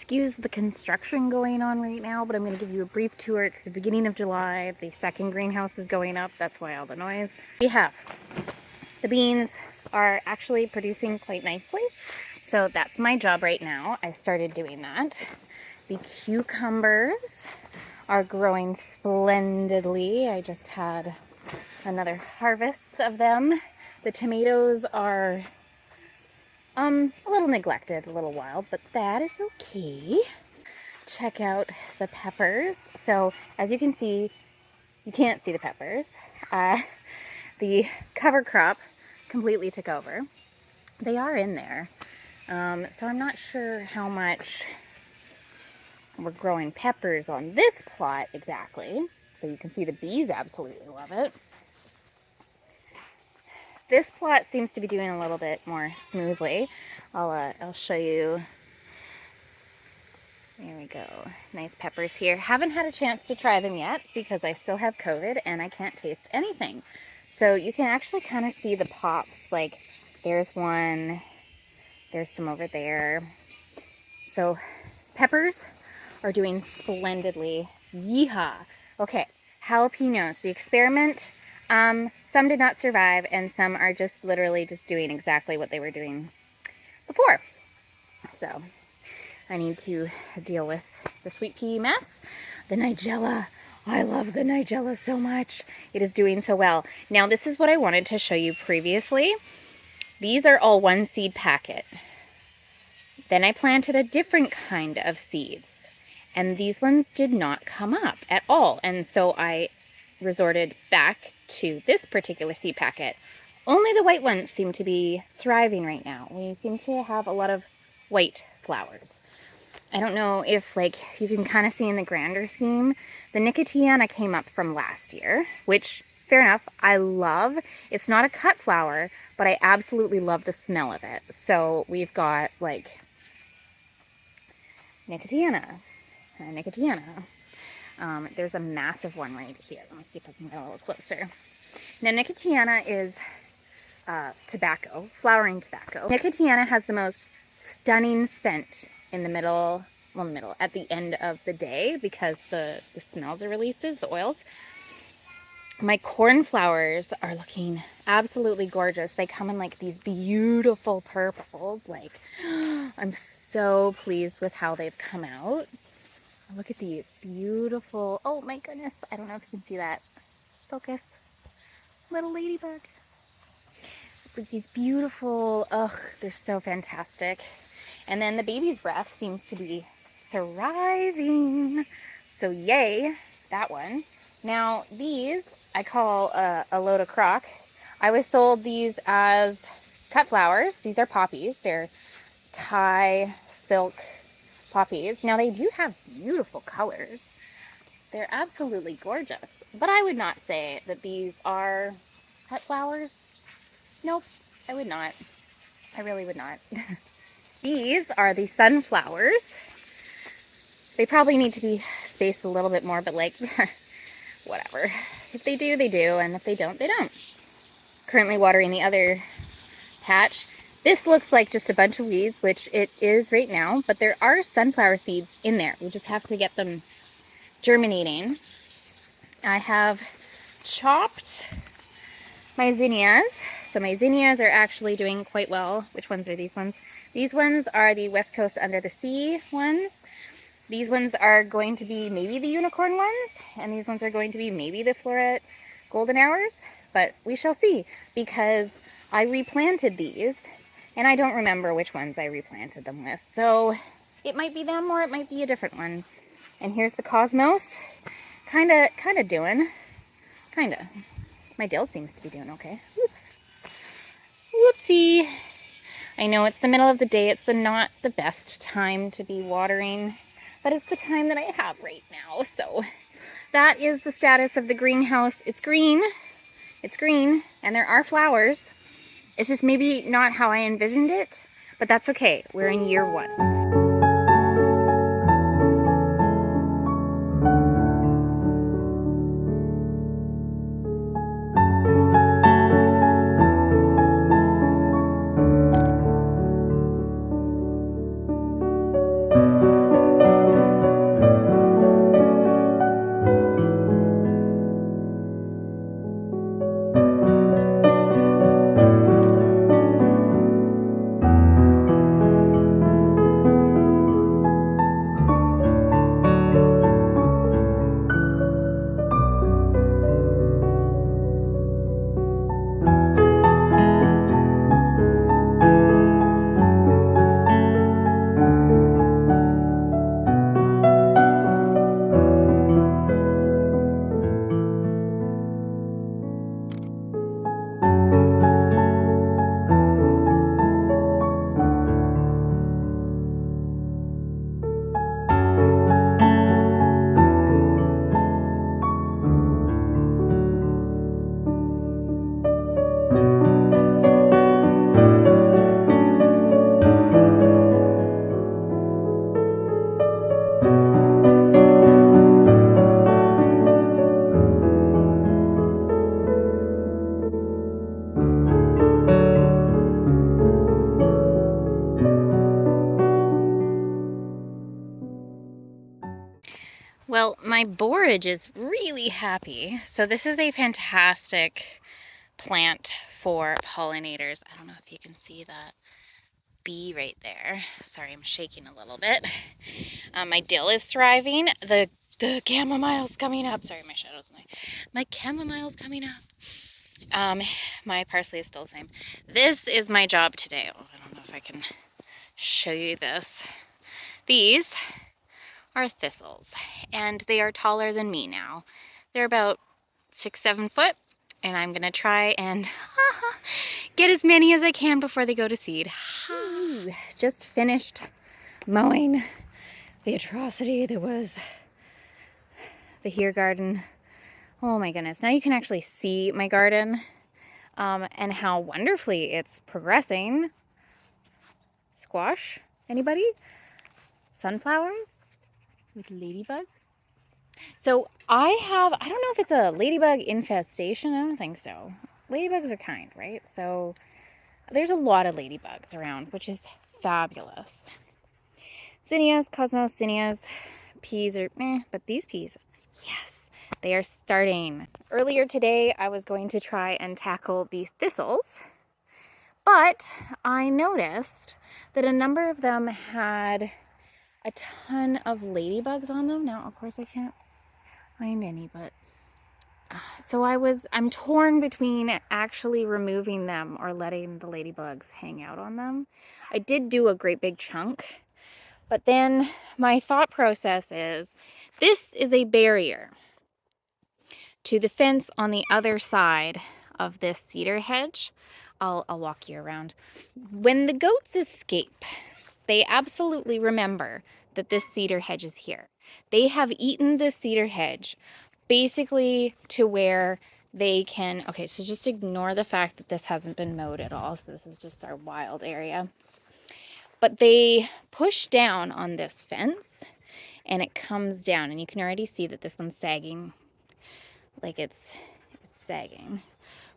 excuse the construction going on right now, but I'm going to give you a brief tour. It's the beginning of July. The second greenhouse is going up. That's why all the noise. We have the beans are actually producing quite nicely. So that's my job right now. I started doing that. The cucumbers are growing splendidly. I just had another harvest of them. The tomatoes are a little neglected, a little wild, but that is okay. Check out the peppers. So as you can see, you can't see the peppers. The cover crop completely took over. They are in there. So I'm not sure how much we're growing peppers on this plot exactly. So you can see the bees absolutely love it. This plot seems to be doing a little bit more smoothly. I'll show you. There we go. Nice peppers here. Haven't had a chance to try them yet because I still have COVID and I can't taste anything. So you can actually kind of see the pops. Like there's one, there's some over there. So peppers are doing splendidly. Yeehaw. Okay, jalapenos. The experiment, some did not survive and some are just literally just doing exactly what they were doing before. So I need to deal with the sweet pea mess. The nigella. I love the nigella so much. It is doing so well. Now this is what I wanted to show you previously. These are all one seed packet. Then I planted a different kind of seeds. And these ones did not come up at all. And so I resorted back to this particular seed packet. Only the white ones seem to be thriving right now. We seem to have a lot of white flowers. I don't know if like you can kind of see in the grander scheme, the Nicotiana came up from last year, which fair enough, I love. It's not a cut flower, but I absolutely love the smell of it. So we've got like Nicotiana. There's a massive one right here. Let me see if I can get a little closer. Now, Nicotiana is tobacco, flowering tobacco. Nicotiana has the most stunning scent in the middle, at the end of the day because the smells it releases, the oils. My cornflowers are looking absolutely gorgeous. They come in like these beautiful purples. Like, I'm so pleased with how they've come out. Look at these beautiful, oh my goodness, I don't know if you can see that. Focus. Little ladybug. With these beautiful, they're so fantastic. And then the baby's breath seems to be thriving. So yay, that one. Now these, I call a load of crock. I was sold these as cut flowers. These are poppies. They're Thai silk poppies. Now they do have beautiful colors. They're absolutely gorgeous. But I would not say that these are cut flowers. Nope, I would not. I really would not. These are the sunflowers. They probably need to be spaced a little bit more, but like, whatever. If they do, they do, and if they don't, they don't. Currently watering the other patch. This looks like just a bunch of weeds, which it is right now, but there are sunflower seeds in there. We just have to get them germinating. I have chopped my zinnias. So my zinnias are actually doing quite well. Which ones are these ones? These ones are the West Coast Under the Sea ones. These ones are going to be maybe the unicorn ones, and these ones are going to be maybe the floret golden hours, but we shall see, because I replanted these, and I don't remember which ones I replanted them with, so it might be them or it might be a different one. And here's the cosmos, kind of doing, my dill seems to be doing okay. Whoopsie. I know it's the middle of the day, it's not the best time to be watering, but it's the time that I have right now. So that is the status of the greenhouse. It's green, and there are flowers. It's just maybe not how I envisioned it, but that's okay. We're in year one. my borage is really happy. So this is a fantastic plant for pollinators. I don't know if you can see that bee right there. Sorry, I'm shaking a little bit. My dill is thriving. The chamomile's coming up. Sorry, my shadow's my chamomile's coming up. My parsley is still the same. This is my job today. Oh, I don't know if I can show you this. These are thistles, and they are taller than me now. They're about 6-7 foot, and I'm gonna try and get as many as I can before they go to seed. Just finished mowing the atrocity that was the here garden. Oh my goodness, now you can actually see my garden and how wonderfully it's progressing. Squash, anybody? Sunflowers with ladybug. So I don't know if it's a ladybug infestation. I don't think so. Ladybugs are kind, right? So there's a lot of ladybugs around, which is fabulous. Zinnias, cosmos zinnias, peas are but these peas, yes, they are starting. Earlier today, I was going to try and tackle the thistles, but I noticed that a number of them had a ton of ladybugs on them. Now, of course, I can't find any, but so I'm torn between actually removing them or letting the ladybugs hang out on them. I did do a great big chunk, but then my thought process is this is a barrier to the fence on the other side of this cedar hedge. I'll walk you around. When the goats escape, they absolutely remember that this cedar hedge is here. They have eaten this cedar hedge basically to where they can, okay, so just ignore the fact that this hasn't been mowed at all. So this is just our wild area. But they push down on this fence and it comes down, and you can already see that this one's sagging, like it's sagging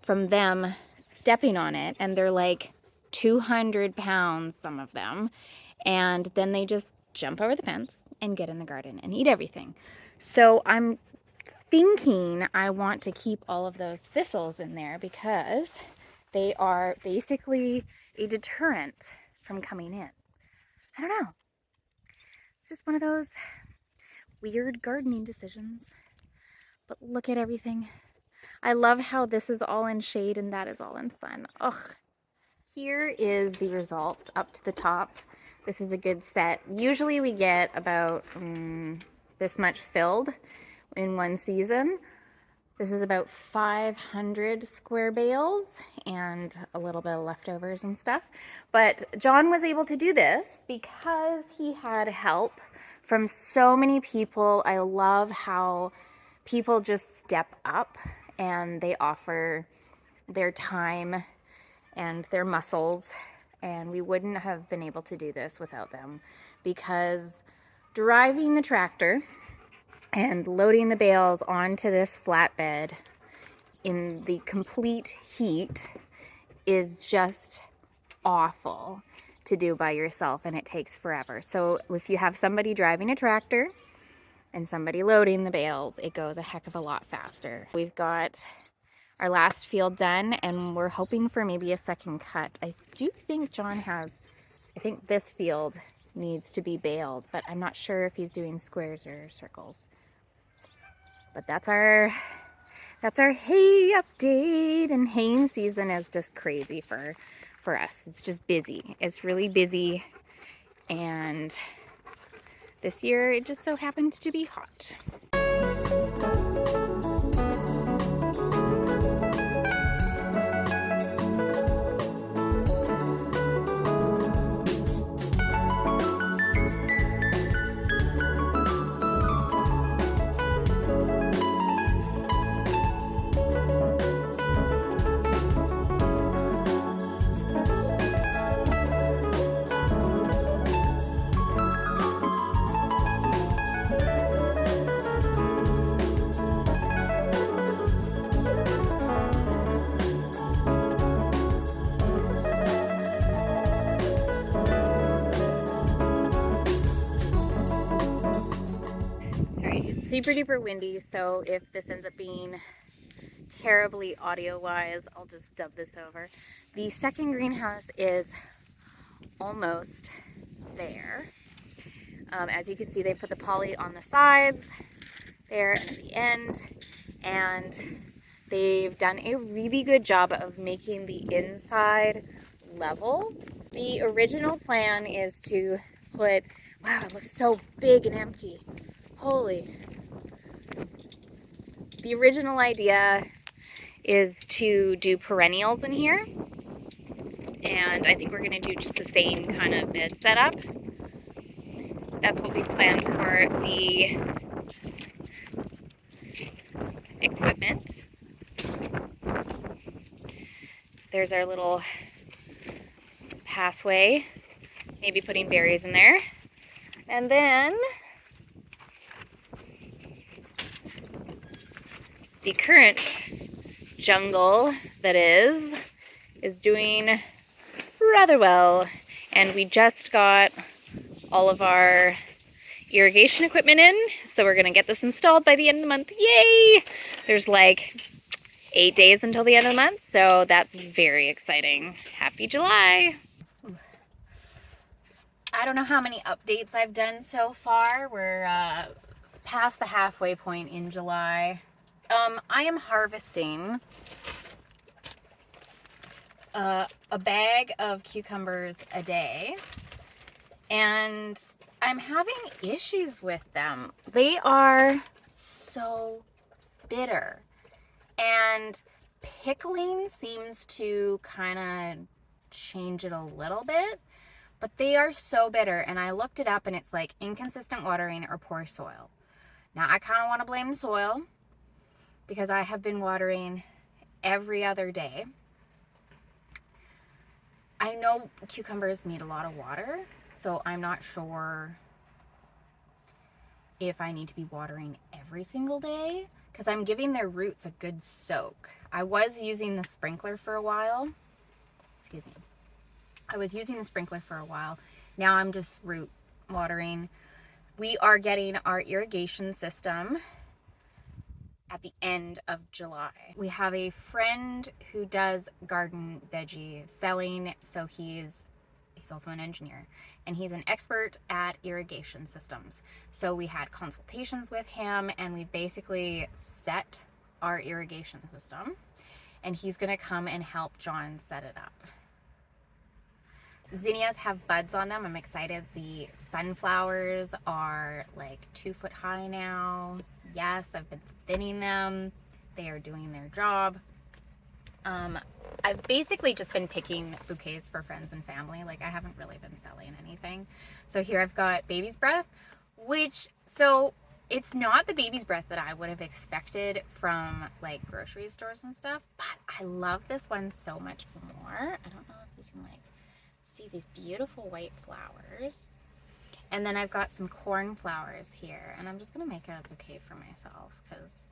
from them stepping on it, and they're like 200 pounds, some of them, and then they just jump over the fence and get in the garden and eat everything. So I'm thinking I want to keep all of those thistles in there because they are basically a deterrent from coming in. I don't know. It's just one of those weird gardening decisions. But look at everything. I love how this is all in shade and that is all in sun. Ugh. Here is the results up to the top. This is a good set. Usually we get about this much filled in one season. This is about 500 square bales and a little bit of leftovers and stuff. But John was able to do this because he had help from so many people. I love how people just step up and they offer their time and their muscles, and we wouldn't have been able to do this without them, because driving the tractor and loading the bales onto this flatbed in the complete heat is just awful to do by yourself, and it takes forever. So if you have somebody driving a tractor and somebody loading the bales, it goes a heck of a lot faster. We've got our last field done, and we're hoping for maybe a second cut. I do think John has, I think this field needs to be baled, but I'm not sure if he's doing squares or circles. But that's our hay update, and haying season is just crazy for us. It's just busy. It's really busy, and this year it just so happened to be hot. super duper windy, so if this ends up being terribly audio-wise, I'll just dub this over. The second greenhouse is almost there. As you can see, they put the poly on the sides there and at the end, and they've done a really good job of making the inside level. The original plan is to put, wow, it looks so big and empty. Holy. The original idea is to do perennials in here, and I think we're going to do just the same kind of bed setup. That's what we planned for the equipment. There's our little passway, maybe putting berries in there. And then the current jungle that is doing rather well. And we just got all of our irrigation equipment in, so we're gonna get this installed by the end of the month. Yay! There's like 8 days until the end of the month, so that's very exciting. Happy July! I don't know how many updates I've done so far. We're past the halfway point in July. I am harvesting a bag of cucumbers a day, and I'm having issues with them. They are so bitter, and pickling seems to kind of change it a little bit, but they are so bitter. And I looked it up, and it's like inconsistent watering or poor soil. Now I kind of want to blame the soil because I have been watering every other day. I know cucumbers need a lot of water, so I'm not sure if I need to be watering every single day, because I'm giving their roots a good soak. I was using the sprinkler for a while. Excuse me. I was using the sprinkler for a while. Now I'm just root watering. We are getting our irrigation system at the end of July. We have a friend who does garden veggie selling, so he's also an engineer, and he's an expert at irrigation systems. So we had consultations with him, and we basically set our irrigation system, and he's gonna come and help John set it up. Zinnias have buds on them. I'm excited. The sunflowers are like 2 foot high now. Yes, I've been thinning them. They are doing their job. I've basically just been picking bouquets for friends and family. Like, I haven't really been selling anything. So here I've got baby's breath, so it's not the baby's breath that I would have expected from like grocery stores and stuff, but I love this one so much more. I don't know if you can like see these beautiful white flowers. And then I've got some cornflowers here, and I'm just gonna make a bouquet for myself because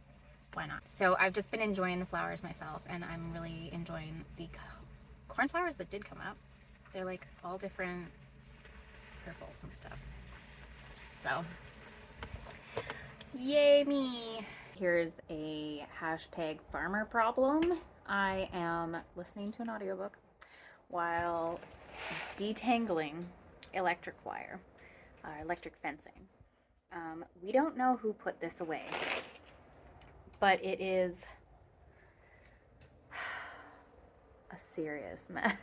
why not? So I've just been enjoying the flowers myself, and I'm really enjoying the cornflowers that did come up. They're like all different purples and stuff. So, yay me! Here's a hashtag farmer problem. I am listening to an audiobook while detangling electric wire, electric fencing. We don't know who put this away, but it is a serious mess.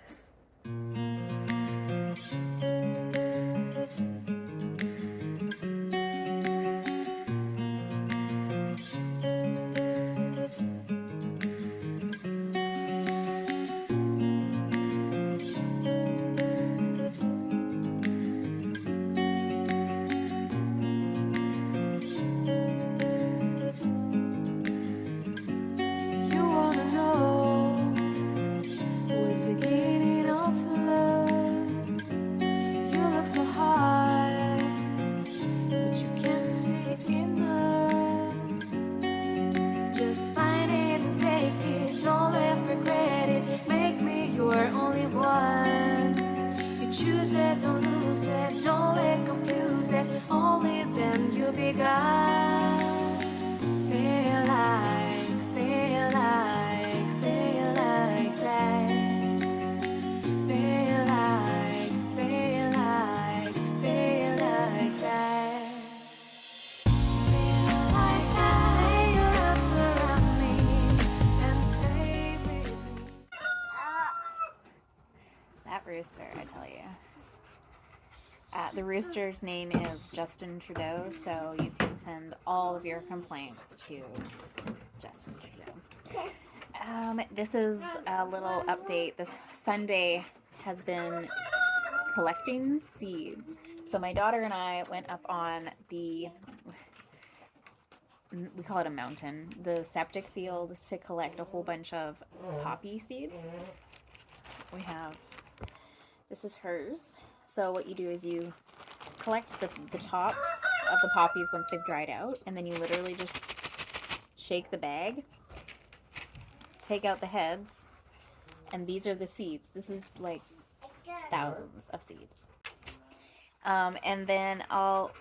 Don't lose it, don't let confuse it. Only then you'll be gone. that rooster, I tell you. The rooster's name is Justin Trudeau, so you can send all of your complaints to Justin Trudeau. This is a little update. This Sunday has been collecting seeds. So my daughter and I went up on we call it a mountain, the septic field, to collect a whole bunch of poppy seeds. This is hers. So what you do is you collect the tops of the poppies once they've dried out, and then you literally just shake the bag, take out the heads, and these are the seeds. This is like thousands of seeds. And then I'll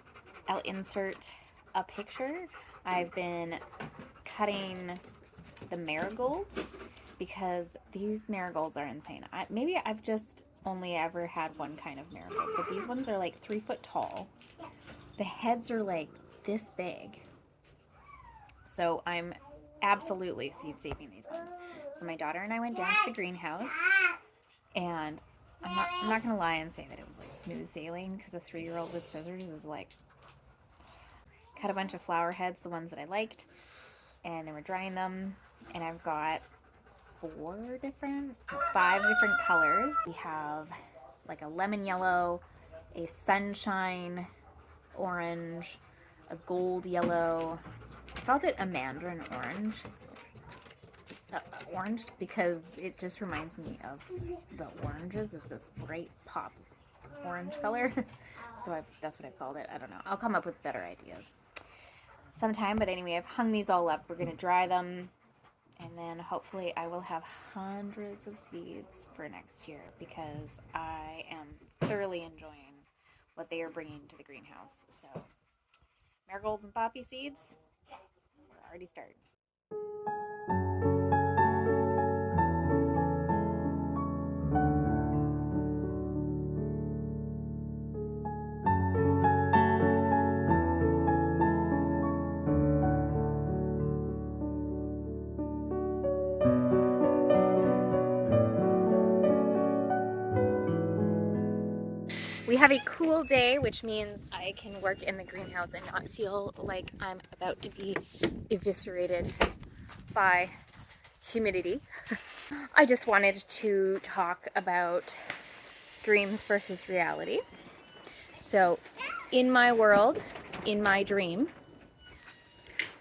insert a picture. I've been cutting the marigolds because these marigolds are insane. Maybe I've just only ever had one kind of marigold, but these ones are like 3 foot tall. The heads are like this big. So I'm absolutely seed saving these ones. So my daughter and I went down to the greenhouse, and I'm not gonna lie and say that it was like smooth sailing, because a 3-year-old with scissors is like, cut a bunch of flower heads, the ones that I liked, and then we're drying them, and I've got 5 different colors. We have like a lemon yellow, a sunshine orange, a gold yellow. I called it a mandarin orange. Orange because it just reminds me of the oranges. It's this bright pop orange color. So that's what I've called it. I don't know. I'll come up with better ideas sometime. But anyway, I've hung these all up. We're going to dry them. And then hopefully I will have hundreds of seeds for next year, because I am thoroughly enjoying what they are bringing to the greenhouse. So marigolds and poppy seeds, we're already started. We have a cool day, which means I can work in the greenhouse and not feel like I'm about to be eviscerated by humidity. I just wanted to talk about dreams versus reality. So in my world, in my dream,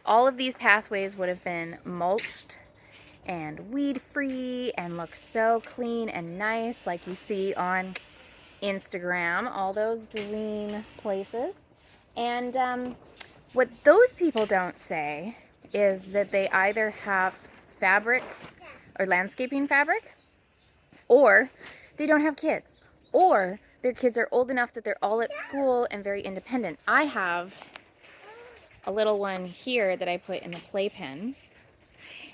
all of these pathways would have been mulched and weed free and look so clean and nice, like you see on Instagram, all those dream places. And what those people don't say is that they either have fabric or landscaping fabric, or they don't have kids, or their kids are old enough that they're all at school and very independent. I have a little one here that I put in the playpen,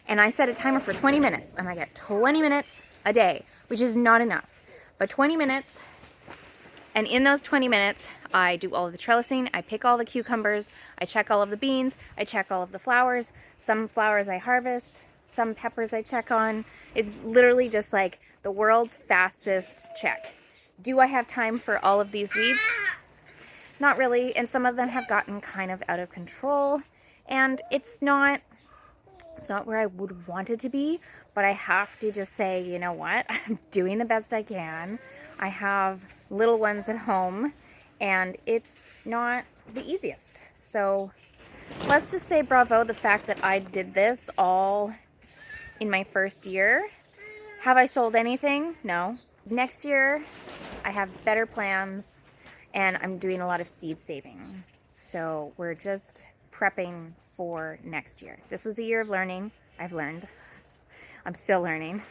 and I set a timer for 20 minutes, and I get 20 minutes a day, which is not enough, but 20 minutes. And in those 20 minutes, I do all of the trellising, I pick all the cucumbers, I check all of the beans, I check all of the flowers. Some flowers I harvest, some peppers I check on. It's literally just like the world's fastest check. Do I have time for all of these weeds? Not really, and some of them have gotten kind of out of control, and it's not where I would want it to be, but I have to just say, you know what, I'm doing the best I can. I have little ones at home, and it's not the easiest. So let's just say bravo the fact that I did this all in my first year. Have I sold anything? No. Next year, I have better plans, and I'm doing a lot of seed saving. So we're just prepping for next year. This was a year of learning. I've learned. I'm still learning.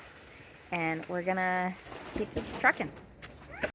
And we're gonna keep just trucking.